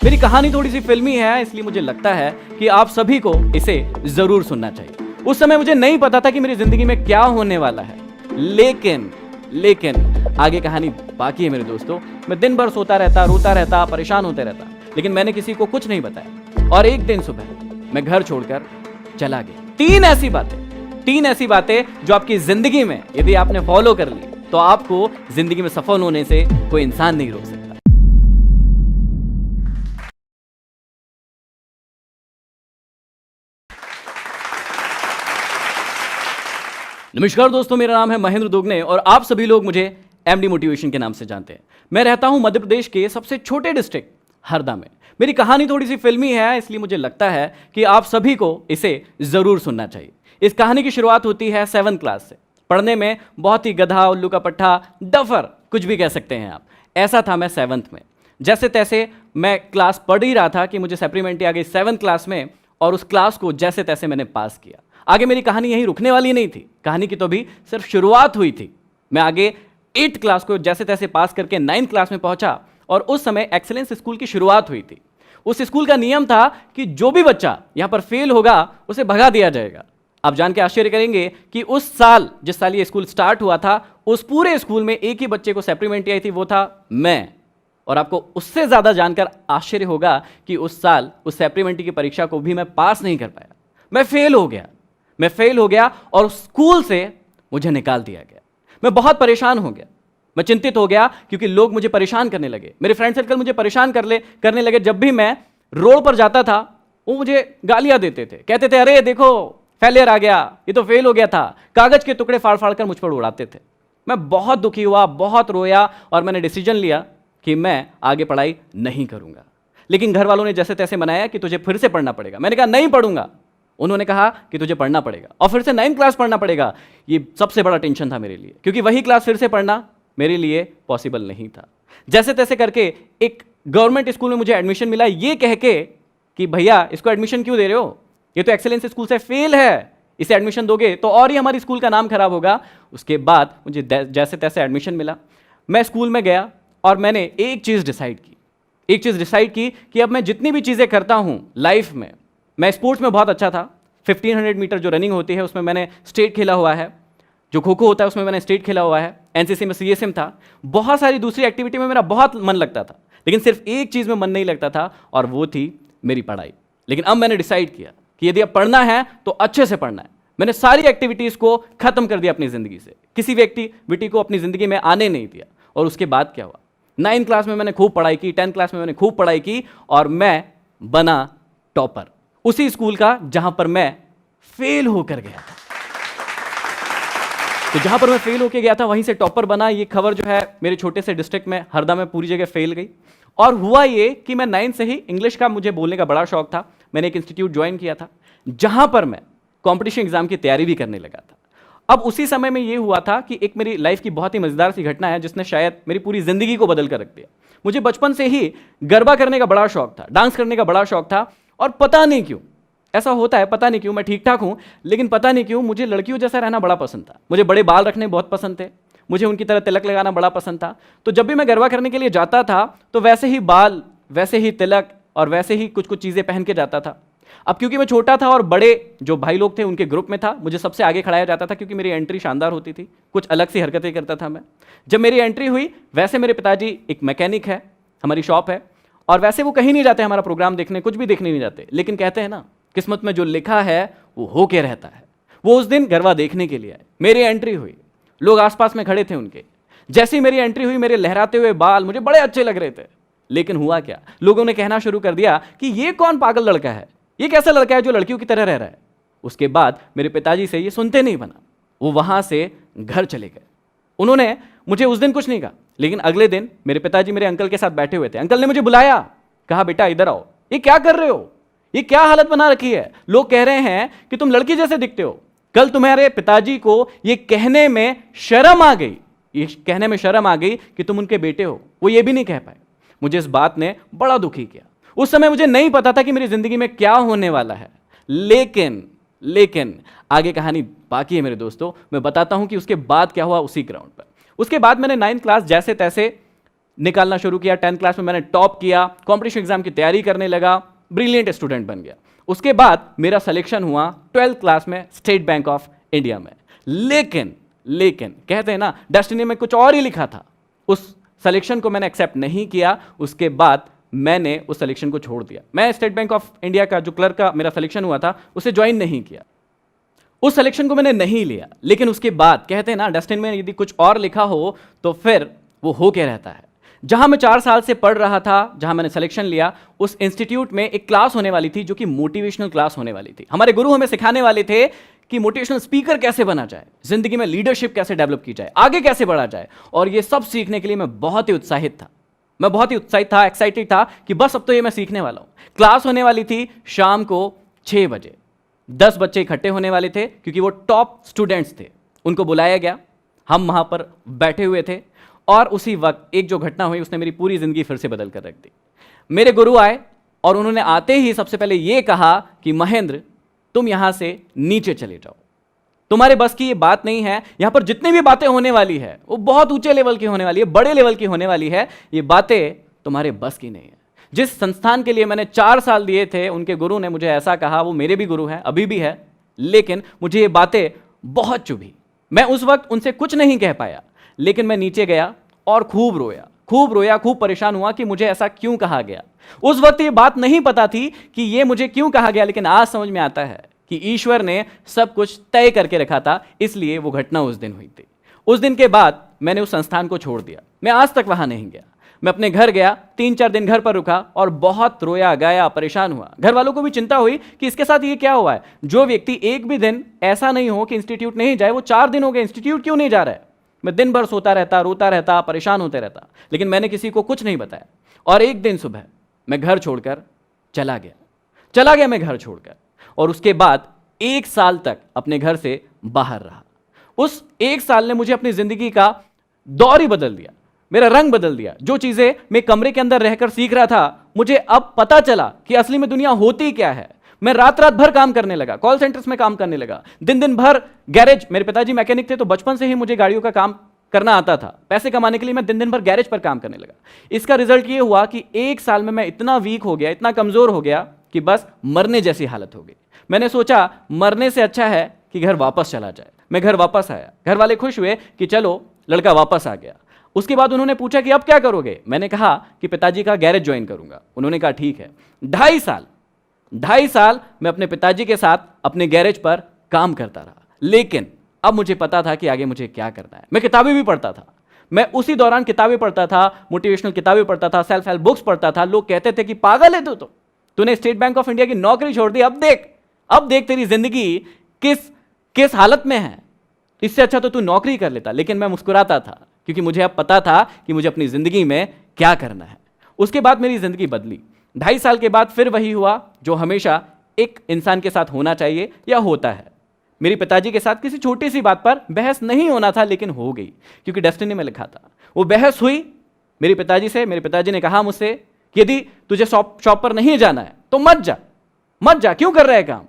मेरी कहानी थोड़ी सी फिल्मी है, इसलिए मुझे लगता है कि आप सभी को इसे जरूर सुनना चाहिए। उस समय मुझे नहीं पता था कि मेरी जिंदगी में क्या होने वाला है, लेकिन आगे कहानी बाकी है मेरे दोस्तों। मैं दिन भर सोता रहता, रोता रहता, परेशान होते रहता, लेकिन मैंने किसी को कुछ नहीं बताया। और एक दिन सुबह मैं घर छोड़कर चला गया। तीन ऐसी बातें जो आपकी जिंदगी में यदि आपने फॉलो कर ली तो आपको जिंदगी में सफल होने से कोई इंसान नहीं रोक सकता। नमस्कार दोस्तों, मेरा नाम है महेंद्र दोगने और आप सभी लोग मुझे एमडी मोटिवेशन के नाम से जानते हैं। मैं रहता हूं मध्य प्रदेश के सबसे छोटे डिस्ट्रिक्ट हरदा में। मेरी कहानी थोड़ी सी फिल्मी है, इसलिए मुझे लगता है कि आप सभी को इसे जरूर सुनना चाहिए। इस कहानी की शुरुआत होती है 7th क्लास से। पढ़ने में बहुत ही गधा, उल्लू का पट्टा, डफर, कुछ भी कह सकते हैं आप। ऐसा था मैं 7th में। जैसे तैसे मैं क्लास पढ़ ही रहा था कि मुझे सप्लीमेंट्री आ गई 7th क्लास में, और उस क्लास को जैसे तैसे मैंने पास किया। आगे मेरी कहानी यहीं रुकने वाली नहीं थी, कहानी की तो अभी सिर्फ शुरुआत हुई थी। मैं आगे 8th क्लास को जैसे तैसे पास करके 9th क्लास में पहुंचा, और उस समय एक्सीलेंस स्कूल की शुरुआत हुई थी। उस स्कूल का नियम था कि जो भी बच्चा यहां पर फेल होगा उसे भगा दिया जाएगा। आप जान के आश्चर्य करेंगे कि उस साल, जिस साल ये स्कूल स्टार्ट हुआ था, उस पूरे स्कूल में एक ही बच्चे को सप्लीमेंट्री आई थी, वो था मैं। और आपको उससे ज्यादा जानकर आश्चर्य होगा कि उस साल उस सप्लीमेंट्री की परीक्षा को भी मैं पास नहीं कर पाया। मैं फेल हो गया और स्कूल से मुझे निकाल दिया गया। मैं बहुत परेशान हो गया, मैं चिंतित हो गया, क्योंकि लोग मुझे परेशान करने लगे। मेरे फ्रेंड सर्कल मुझे परेशान करने लगे। जब भी मैं रोड पर जाता था वो मुझे गालियां देते थे, कहते थे अरे देखो फेलियर आ गया, ये तो फेल हो गया था। कागज के टुकड़े फाड़ फाड़ कर मुझ पर उड़ाते थे। मैं बहुत दुखी हुआ, बहुत रोया, और मैंने डिसीजन लिया कि मैं आगे पढ़ाई नहीं करूंगा। लेकिन घर वालों ने जैसे तैसे मनाया कि तुझे फिर से पढ़ना पड़ेगा। मैंने कहा नहीं पढ़ूंगा। उन्होंने कहा कि तुझे पढ़ना पड़ेगा और फिर से 9th क्लास पढ़ना पड़ेगा। ये सबसे बड़ा टेंशन था मेरे लिए, क्योंकि वही क्लास फिर से पढ़ना मेरे लिए पॉसिबल नहीं था। जैसे तैसे करके एक गवर्नमेंट स्कूल में मुझे एडमिशन मिला, ये कह के कि भैया इसको एडमिशन क्यों दे रहे हो, ये तो एक्सेलेंस स्कूल से फेल है, इसे एडमिशन दोगे तो और ही हमारी स्कूल का नाम खराब होगा। उसके बाद मुझे जैसे तैसे एडमिशन मिला। मैं स्कूल में गया और मैंने एक चीज़ डिसाइड की कि अब मैं जितनी भी चीज़ें करता हूं लाइफ में, मैं स्पोर्ट्स में बहुत अच्छा था। 1500 मीटर जो रनिंग होती है उसमें मैंने स्टेट खेला हुआ है, जो खो खो होता है उसमें मैंने स्टेट खेला हुआ है, एनसीसी में सीएसएम था, बहुत सारी दूसरी एक्टिविटी में मेरा बहुत मन लगता था, लेकिन सिर्फ एक चीज़ में मन नहीं लगता था, और वो थी मेरी पढ़ाई। लेकिन अब मैंने डिसाइड किया कि यदि अब पढ़ना है तो अच्छे से पढ़ना है। मैंने सारी एक्टिविटीज़ को खत्म कर दिया अपनी ज़िंदगी से, किसी भी एक्टिविटी को अपनी ज़िंदगी में आने नहीं दिया। और उसके बाद क्या हुआ, 9th क्लास में मैंने खूब पढ़ाई की, 10th क्लास में मैंने खूब पढ़ाई की, और मैं बना टॉपर उसी स्कूल का जहां पर मैं फेल होकर गया था। तो जहां पर मैं फेल होकर गया था वहीं से टॉपर बना। ये खबर जो है मेरे छोटे से डिस्ट्रिक्ट में, हरदा में, पूरी जगह फैल गई। और हुआ ये कि मैं 9th से ही इंग्लिश का मुझे बोलने का बड़ा शौक था। मैंने एक इंस्टीट्यूट ज्वाइन किया था जहां पर मैं कॉम्पिटिशन एग्जाम की तैयारी भी करने लगा था। अब उसी समय में ये हुआ था कि एक मेरी लाइफ की बहुत ही मजेदार सी घटना है जिसने शायद मेरी पूरी जिंदगी को बदल कर रख दिया। मुझे बचपन से ही गरबा करने का बड़ा शौक था, डांस करने का बड़ा शौक था, और पता नहीं क्यों ऐसा होता है, पता नहीं क्यों, मैं ठीक ठाक हूं लेकिन पता नहीं क्यों मुझे लड़कियों जैसा रहना बड़ा पसंद था। मुझे बड़े बाल रखने बहुत पसंद थे, मुझे उनकी तरह तिलक लगाना बड़ा पसंद था। तो जब भी मैं गरबा करने के लिए जाता था तो वैसे ही बाल, वैसे ही तिलक और वैसे ही कुछ कुछ चीज़ें पहन के जाता था। अब क्योंकि मैं छोटा था और बड़े जो भाई लोग थे उनके ग्रुप में था, मुझे सबसे आगे खड़ाया जाता था क्योंकि मेरी एंट्री शानदार होती थी, कुछ अलग सी हरकतें करता था मैं। जब मेरी एंट्री हुई, वैसे मेरे पिताजी एक मैकेनिक है, हमारी शॉप है, और वैसे वो कहीं नहीं जाते हमारा प्रोग्राम देखने, कुछ भी देखने नहीं जाते, लेकिन कहते हैं ना किस्मत में जो लिखा है वो होके रहता है। वो उस दिन गरबा देखने के लिए आए। मेरी एंट्री हुई, लोग आसपास में खड़े थे उनके। जैसे ही मेरी एंट्री हुई, मेरे लहराते हुए बाल मुझे बड़े अच्छे लग रहे थे, लेकिन हुआ क्या, लोगों ने कहना शुरू कर दिया कि ये कौन पागल लड़का है, ये कैसा लड़का है जो लड़कियों की तरह रह रहा है। उसके बाद मेरे पिताजी से ये सुनते नहीं बना, वो वहां से घर चले गए। उन्होंने मुझे उस दिन कुछ नहीं कहा, लेकिन अगले दिन मेरे पिताजी मेरे अंकल के साथ बैठे हुए थे। अंकल ने मुझे बुलाया, कहा बेटा इधर आओ, ये क्या कर रहे हो, ये क्या हालत बना रखी है, लोग कह रहे हैं कि तुम लड़की जैसे दिखते हो। कल तुम्हारे पिताजी को ये कहने में शर्म आ गई कि तुम उनके बेटे हो, वो ये भी नहीं कह पाए। मुझे इस बात ने बड़ा दुखी किया। उस समय मुझे नहीं पता था कि मेरी जिंदगी में क्या होने वाला है, लेकिन आगे कहानी बाकी है मेरे दोस्तों। मैं बताता हूं कि उसके बाद क्या हुआ उसी ग्राउंड पर। उसके बाद मैंने 9th क्लास जैसे तैसे निकालना शुरू किया। 10th क्लास में मैंने टॉप किया, कॉम्पिटिशन एग्जाम की तैयारी करने लगा, ब्रिलियंट स्टूडेंट बन गया। उसके बाद मेरा सिलेक्शन हुआ 12th क्लास में स्टेट बैंक ऑफ इंडिया में। लेकिन कहते हैं ना, डेस्टिनी में कुछ और ही लिखा था। उस सिलेक्शन को मैंने एक्सेप्ट नहीं किया। उसके बाद मैंने उस सिलेक्शन को छोड़ दिया। मैं स्टेट बैंक ऑफ इंडिया का जो क्लर्क का मेरा सिलेक्शन हुआ था उसे ज्वाइन नहीं किया, उस सिलेक्शन को मैंने नहीं लिया। लेकिन उसके बाद कहते हैं ना, डेस्टिनी में यदि कुछ और लिखा हो तो फिर वो हो के रहता है। जहां मैं 4 साल से पढ़ रहा था, जहां मैंने सिलेक्शन लिया, उस इंस्टीट्यूट में एक क्लास होने वाली थी जो कि मोटिवेशनल क्लास होने वाली थी। हमारे गुरु हमें सिखाने वाले थे कि मोटिवेशनल स्पीकर कैसे बना जाए, जिंदगी में लीडरशिप कैसे डेवलप की जाए, आगे कैसे बढ़ा जाए। और ये सब सीखने के लिए मैं बहुत ही उत्साहित था। मैं बहुत ही उत्साहित था, एक्साइटेड था कि बस अब तो ये मैं सीखने वाला हूं। क्लास होने वाली थी शाम को 6 बजे। 10 बच्चे इकट्ठे होने वाले थे क्योंकि वो टॉप स्टूडेंट्स थे। उनको बुलाया गया, हम वहां पर बैठे हुए थे और उसी वक्त एक जो घटना हुई उसने मेरी पूरी जिंदगी फिर से बदल कर रख दी। मेरे गुरु आए और उन्होंने आते ही सबसे पहले यह कहा कि महेंद्र, तुम यहां से नीचे चले जाओ, तुम्हारे बस की ये बात नहीं है। यहां पर जितनी भी बातें होने वाली है वो बहुत ऊंचे लेवल की होने वाली है, बड़े लेवल की होने वाली है। ये बातें तुम्हारे बस की नहीं है। जिस संस्थान के लिए मैंने 4 साल दिए थे, उनके गुरु ने मुझे ऐसा कहा। वो मेरे भी गुरु हैं, अभी भी है, लेकिन मुझे ये बातें बहुत चुभी। मैं उस वक्त उनसे कुछ नहीं कह पाया, लेकिन मैं नीचे गया और खूब रोया, खूब परेशान हुआ कि मुझे ऐसा क्यों कहा गया। उस वक्त ये बात नहीं पता थी कि ये मुझे क्यों कहा गया, लेकिन आज समझ में आता है कि ईश्वर ने सब कुछ तय करके रखा था, इसलिए वो घटना उस दिन हुई थी। उस दिन के बाद मैंने उस संस्थान को छोड़ दिया। मैं आज तक वहां नहीं गया। मैं अपने घर गया, 3-4 दिन घर पर रुका और बहुत रोया गाया, परेशान हुआ। घर वालों को भी चिंता हुई कि इसके साथ ये क्या हुआ है। जो व्यक्ति एक भी दिन ऐसा नहीं हो कि इंस्टीट्यूट नहीं जाए, वो 4 दिन हो गए इंस्टीट्यूट क्यों नहीं जा रहा है। मैं दिन भर सोता रहता, रोता रहता, परेशान होते रहता, लेकिन मैंने किसी को कुछ नहीं बताया। और एक दिन सुबह मैं घर छोड़कर चला गया मैं घर छोड़कर, और उसके बाद 1 साल तक अपने घर से बाहर रहा। उस 1 साल ने मुझे अपनी जिंदगी का दौर ही बदल दिया, मेरा रंग बदल दिया। जो चीजें मैं कमरे के अंदर रहकर सीख रहा था, मुझे अब पता चला कि असली में दुनिया होती क्या है। मैं रात भर काम करने लगा, कॉल सेंटर्स में काम करने लगा, दिन भर गैरेज। मेरे पिताजी मैकेनिक थे, तो बचपन से ही मुझे गाड़ियों का काम करना आता था। पैसे कमाने के लिए मैं दिन भर गैरेज पर काम करने लगा। इसका रिजल्ट ये हुआ कि 1 साल में मैं इतना वीक हो गया, इतना कमजोर हो गया कि बस मरने जैसी हालत हो गई। मैंने सोचा मरने से अच्छा है कि घर वापस चला जाए। मैं घर वापस आया। घर वाले खुश हुए कि चलो लड़का वापस आ गया। उसके बाद उन्होंने पूछा कि अब क्या करोगे। मैंने कहा कि पिताजी का गैरेज ज्वाइन करूंगा। उन्होंने कहा ठीक है। 2.5 साल मैं अपने पिताजी के साथ अपने गैरेज पर काम करता रहा, लेकिन अब मुझे पता था कि आगे मुझे क्या करना है। मैं किताबें भी पढ़ता था। मैं उसी दौरान किताबें पढ़ता था, मोटिवेशनल किताबें पढ़ता था, सेल्फ हेल्प बुक्स पढ़ता था। लोग कहते थे कि पागल है तो तूने स्टेट बैंक ऑफ इंडिया की नौकरी छोड़ दी, अब देख तेरी जिंदगी किस हालत में है, इससे अच्छा तो तू नौकरी कर लेता। लेकिन मैं मुस्कुराता था क्योंकि मुझे अब पता था कि मुझे अपनी जिंदगी में क्या करना है। उसके बाद मेरी जिंदगी बदली। 2.5 साल के बाद फिर वही हुआ जो हमेशा एक इंसान के साथ होना चाहिए या होता है। मेरे पिताजी के साथ किसी छोटी सी बात पर बहस नहीं होना था, लेकिन हो गई क्योंकि डेस्टिनी में लिखा था। वो बहस हुई मेरे पिताजी से। मेरे पिताजी ने कहा मुझसे कि यदि तुझे शॉप पर नहीं जाना है तो मत जा, क्यों कर रहा है काम,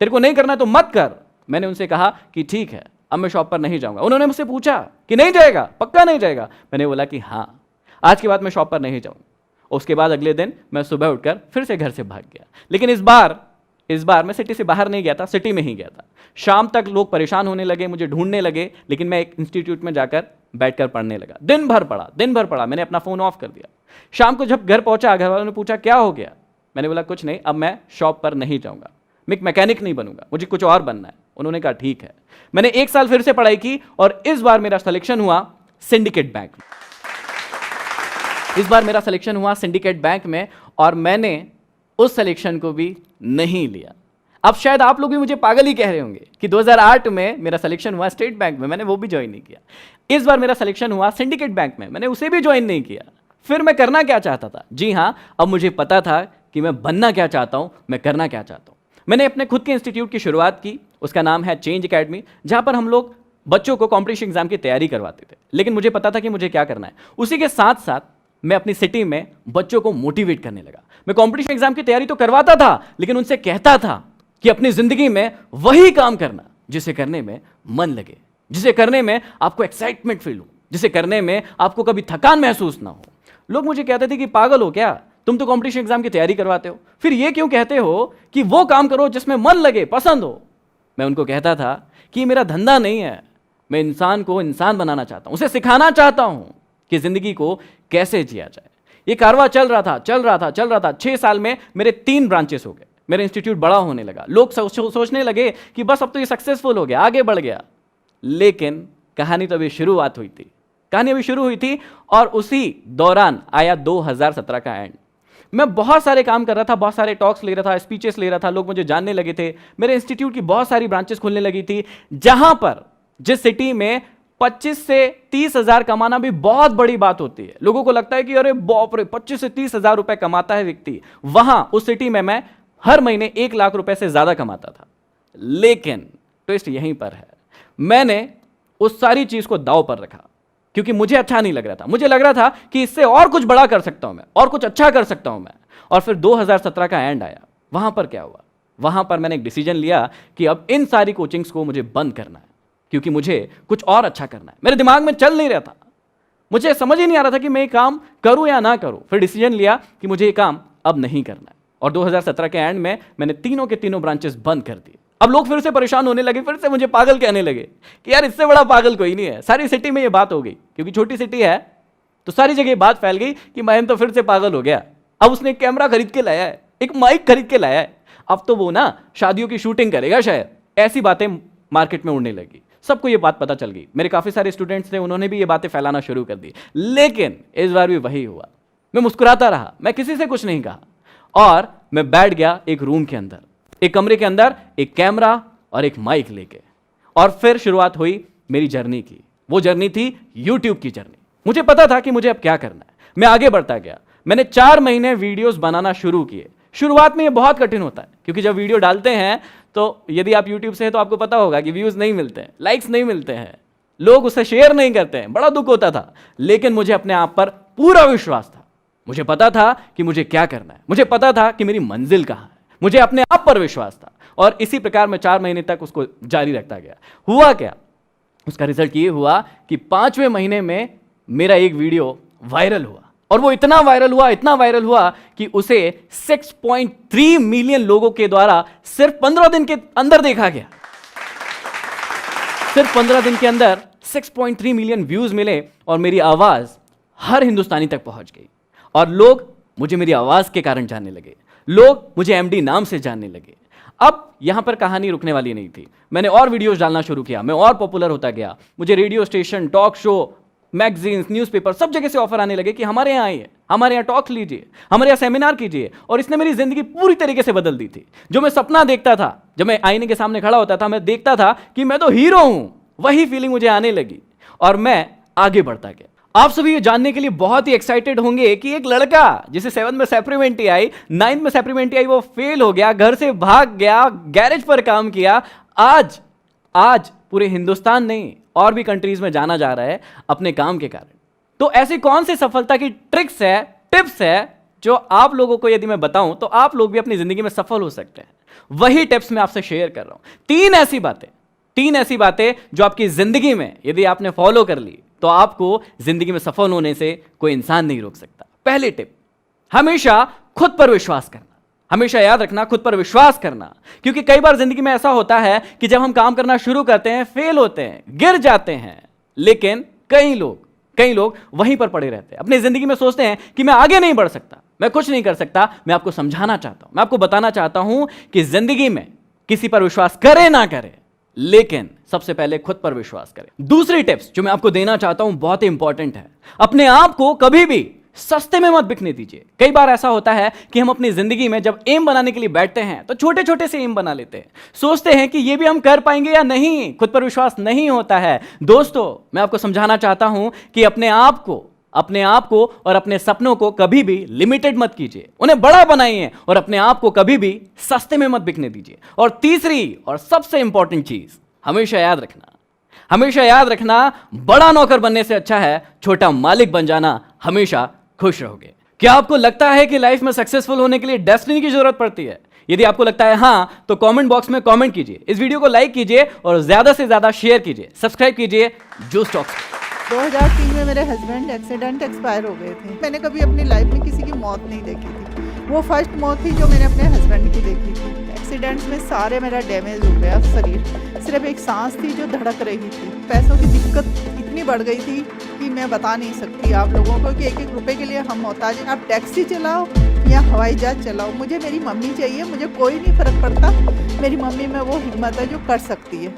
तेरे को नहीं करना है तो मत कर। मैंने उनसे कहा कि ठीक है, अब मैं शॉप पर नहीं जाऊंगा। उन्होंने मुझसे पूछा कि नहीं जाएगा, पक्का नहीं जाएगा। मैंने बोला कि हाँ, आज के बाद मैं शॉप पर नहीं जाऊंगा। उसके बाद अगले दिन मैं सुबह उठकर फिर से घर से भाग गया। लेकिन इस बार मैं सिटी से बाहर नहीं गया था, सिटी में ही गया था। शाम तक लोग परेशान होने लगे, मुझे ढूंढने लगे, लेकिन मैं एक इंस्टीट्यूट में जाकर बैठकर पढ़ने लगा। दिन भर पढ़ा। मैंने अपना फोन ऑफ कर दिया। शाम को जब घर पहुंचा, घर वालों ने पूछा क्या हो गया। मैंने बोला कुछ नहीं, अब मैं शॉप पर नहीं जाऊंगा, मैं एक मैकेनिक नहीं बनूंगा, मुझे कुछ और बनना है। उन्होंने कहा ठीक है। मैंने 1 साल फिर से पढ़ाई की और इस बार मेरा सिलेक्शन हुआ सिंडिकेट बैंक में। और मैंने उस सिलेक्शन को भी नहीं लिया। अब शायद आप लोग भी मुझे पागल ही कह रहे होंगे कि 2008 में मेरा सिलेक्शन हुआ स्टेट बैंक में, मैंने वो भी ज्वाइन नहीं किया। इस बार मेरा सिलेक्शन हुआ सिंडिकेट बैंक में, मैंने उसे भी ज्वाइन नहीं किया। फिर मैं करना क्या चाहता था? जी हाँ, अब मुझे पता था कि मैं बनना क्या चाहता हूं, मैं करना क्या चाहता हूं। मैंने अपने खुद के इंस्टीट्यूट की शुरुआत की। उसका नाम है चेंज एकेडमी, जहां पर हम लोग बच्चों को कॉम्पिटिशन एग्जाम की तैयारी करवाते थे। लेकिन मुझे पता था कि मुझे क्या करना है। उसी के साथ साथ मैं अपनी सिटी में बच्चों को मोटिवेट करने लगा। मैं कॉम्पिटिशन एग्जाम की तैयारी तो करवाता था, लेकिन उनसे कहता था कि अपनी जिंदगी में वही काम करना जिसे करने में मन लगे, जिसे करने में आपको एक्साइटमेंट फील हो, जिसे करने में आपको कभी थकान महसूस ना हो। लोग मुझे कहते थे कि पागल हो क्या, तुम तो कंपटीशन एग्जाम की तैयारी करवाते हो, फिर ये क्यों कहते हो कि वो काम करो जिसमें मन लगे, पसंद हो। मैं उनको कहता था कि मेरा धंधा नहीं है, मैं इंसान को इंसान बनाना चाहता हूं, उसे सिखाना चाहता हूं कि जिंदगी को कैसे जिया जाए। ये कारवा चल रहा था 6 साल में मेरे 3 ब्रांचेस हो गए, मेरा इंस्टीट्यूट बड़ा होने लगा, लोग सोचने लगे कि बस अब तो ये सक्सेसफुल हो गया, आगे बढ़ गया। लेकिन कहानी तो अभी शुरुआत हुई थी, कहानी अभी शुरू हुई थी, और उसी दौरान आया 2017 का एंड। मैं बहुत सारे काम कर रहा था, बहुत सारे टॉक्स ले रहा था, स्पीचेस ले रहा था, लोग मुझे जानने लगे थे, मेरे इंस्टीट्यूट की बहुत सारी ब्रांचेस खुलने लगी थी, जहां पर जिस सिटी में 25 से 30 हजार कमाना भी बहुत बड़ी बात होती है। लोगों को लगता है कि अरे बाप रे 25 से 30 हजार रुपए कमाता है व्यक्ति। वहां उस सिटी में मैं हर महीने 1 लाख रुपए से ज्यादा कमाता था। लेकिन ट्विस्ट यहीं पर है, मैंने उस सारी चीज को दांव पर रखा क्योंकि मुझे अच्छा नहीं लग रहा था। मुझे लग रहा था कि इससे और कुछ बड़ा कर सकता हूं मैं, और कुछ अच्छा कर सकता हूं मैं। और फिर 2017 का एंड आया। वहां पर क्या हुआ, वहां पर मैंने एक डिसीजन लिया कि अब इन सारी कोचिंग्स को मुझे बंद करना है, क्योंकि मुझे कुछ और अच्छा करना है। मेरे दिमाग में चल नहीं रहा था, मुझे समझ ही नहीं आ रहा था कि मैं ये काम करूं या ना करूं। फिर डिसीजन लिया कि मुझे ये काम अब नहीं करना है, और 2017 के एंड में मैंने तीनों के तीनों ब्रांचेस बंद कर दिए। अब लोग फिर से परेशान होने लगे, फिर से मुझे पागल कहने लगे कि यार इससे बड़ा पागल कोई नहीं है। सारी सिटी में ये बात हो गई, क्योंकि छोटी सिटी है तो सारी जगह बात फैल गई कि महेंद्र तो फिर से पागल हो गया। अब उसने एक कैमरा खरीद के लाया है, एक माइक खरीद के लाया है, अब तो वो ना शादियों की शूटिंग करेगा शायद। ऐसी बातें मार्केट में उड़ने लगी, सबको ये बात पता चल गई। मेरे काफी सारे स्टूडेंट्स थे, उन्होंने भी ये बातें फैलाना शुरू कर दी। लेकिन इस बार भी वही हुआ, मैं मुस्कुराता रहा, मैं किसी से कुछ नहीं कहा, और मैं बैठ गया एक रूम के अंदर, एक कमरे के अंदर, एक कैमरा और एक माइक लेके। और फिर शुरुआत हुई मेरी जर्नी की। वो जर्नी थी यूट्यूब की जर्नी। मुझे पता था कि मुझे अब क्या करना है, मैं आगे बढ़ता गया। मैंने 4 महीने वीडियोस बनाना शुरू किए। शुरुआत में ये बहुत कठिन होता है, क्योंकि जब वीडियो डालते हैं तो यदि आप यूट्यूब से हैं तो आपको पता होगा कि व्यूज नहीं मिलते हैं, लाइक्स नहीं मिलते हैं, लोग उसे शेयर नहीं करते हैं, बड़ा दुख होता था। लेकिन मुझे अपने आप पर पूरा विश्वास था, मुझे पता था कि मुझे क्या करना है, मुझे पता था कि मेरी मंजिल कहां है, मुझे अपने आप पर विश्वास था। और इसी प्रकार मैं 4 महीने तक उसको जारी रखता गया। हुआ क्या, उसका रिजल्ट ये हुआ कि 5वें महीने में मेरा एक वीडियो वायरल हुआ, और वो इतना वायरल हुआ कि उसे 6.3 मिलियन लोगों के द्वारा सिर्फ 15 दिन के अंदर देखा गया। सिर्फ 15 दिन के अंदर 6.3 मिलियन व्यूज मिले, और मेरी आवाज हर हिंदुस्तानी तक पहुंच गई, और लोग मुझे मेरी आवाज के कारण जानने लगे, लोग मुझे एमडी नाम से जानने लगे। अब यहां पर कहानी रुकने वाली नहीं थी, मैंने और वीडियोस डालना शुरू किया, मैं और पॉपुलर होता गया। मुझे radio station, talk show, magazines, newspaper, सब जगह से ऑफर आने लगे कि हमारे यहाँ आइए, हमारे यहाँ टॉक लीजिए, हमारे यहाँ सेमिनार कीजिए। और इसने मेरी जिंदगी पूरी तरीके से बदल दी थी। जो मैं सपना देखता था, जब मैं आईने के सामने खड़ा होता था, मैं देखता था कि मैं तो हीरो हूं, वही फीलिंग मुझे आने लगी, और मैं आगे बढ़ता गया। आप सभी ये जानने के लिए बहुत ही एक्साइटेड होंगे कि एक लड़का जिसे 7th में सप्लीमेंट्री आई, 9th में सप्लीमेंट्री आई, वो फेल हो गया, घर से भाग गया, गैरेज पर काम किया, आज पूरे हिंदुस्तान नहीं और भी कंट्रीज में जाना जा रहा है अपने काम के कारण। तो ऐसी कौन सी सफलता की ट्रिक्स है, टिप्स है, जो आप लोगों को यदि मैं बताऊं तो आप लोग भी अपनी जिंदगी में सफल हो सकते हैं। वही टिप्स मैं आपसे शेयर कर रहा हूं। 3 ऐसी बातें जो आपकी जिंदगी में यदि आपने फॉलो कर ली तो आपको जिंदगी में सफल होने से कोई इंसान नहीं रोक सकता। पहली टिप, हमेशा खुद पर विश्वास करना। हमेशा याद रखना, खुद पर विश्वास करना, क्योंकि कई बार जिंदगी में ऐसा होता है कि जब हम काम करना शुरू करते हैं, फेल होते हैं, गिर जाते हैं, लेकिन कई लोग वहीं पर पड़े रहते हैं, अपनी जिंदगी में सोचते हैं कि मैं आगे नहीं बढ़ सकता, मैं कुछ नहीं कर सकता। मैं आपको समझाना चाहता हूं, मैं आपको बताना चाहता हूं कि जिंदगी में किसी पर विश्वास करे ना करे, लेकिन सबसे पहले खुद पर विश्वास करें। दूसरी टिप्स जो मैं आपको देना चाहता हूं बहुत ही इंपॉर्टेंट है, अपने आप को कभी भी सस्ते में मत बिकने दीजिए। कई बार ऐसा होता है कि हम अपनी जिंदगी में जब एम बनाने के लिए बैठते हैं तो छोटे छोटे से एम बना लेते हैं, सोचते हैं कि ये भी हम कर पाएंगे या नहीं, खुद पर विश्वास नहीं होता है। दोस्तों, मैं आपको समझाना चाहता हूं कि अपने आप को और अपने सपनों को कभी भी लिमिटेड मत कीजिए, उन्हें बड़ा बनाइए, और अपने आप को कभी भी सस्ते में मत बिकने दीजिए। और तीसरी और सबसे इंपॉर्टेंट चीज, हमेशा याद रखना, बड़ा नौकर बनने से अच्छा है छोटा मालिक बन जाना। हमेशा खुश रहोगे। क्या आपको लगता है कि लाइफ में सक्सेसफुल होने के लिए डेस्टिनी की जरूरत पड़ती है? यदि आपको लगता है हां, तो कमेंट बॉक्स में कमेंट कीजिए, इस वीडियो को लाइक कीजिए और ज्यादा से ज्यादा शेयर कीजिए, सब्सक्राइब कीजिए जूस टॉक्स। 2003 में मेरे हस्बैंड एक्सीडेंट एक्सपायर हो गए थे। मैंने कभी अपनी लाइफ में किसी की मौत नहीं देखी थी। वो फर्स्ट मौत थी जो मैंने अपने हस्बैंड की देखी थी। एक्सीडेंट्स में सारे मेरा डैमेज हो गया शरीर, सिर्फ एक सांस थी जो धड़क रही थी। पैसों की दिक्कत इतनी बढ़ गई थी कि मैं बता नहीं सकती आप लोगों को कि एक एक रुपए के लिए हम मोहताज हैं। आप टैक्सी चलाओ या हवाई जहाज चलाओ, मुझे मेरी मम्मी चाहिए, मुझे कोई नहीं फ़र्क पड़ता। मेरी मम्मी में वो हिम्मत है जो कर सकती है।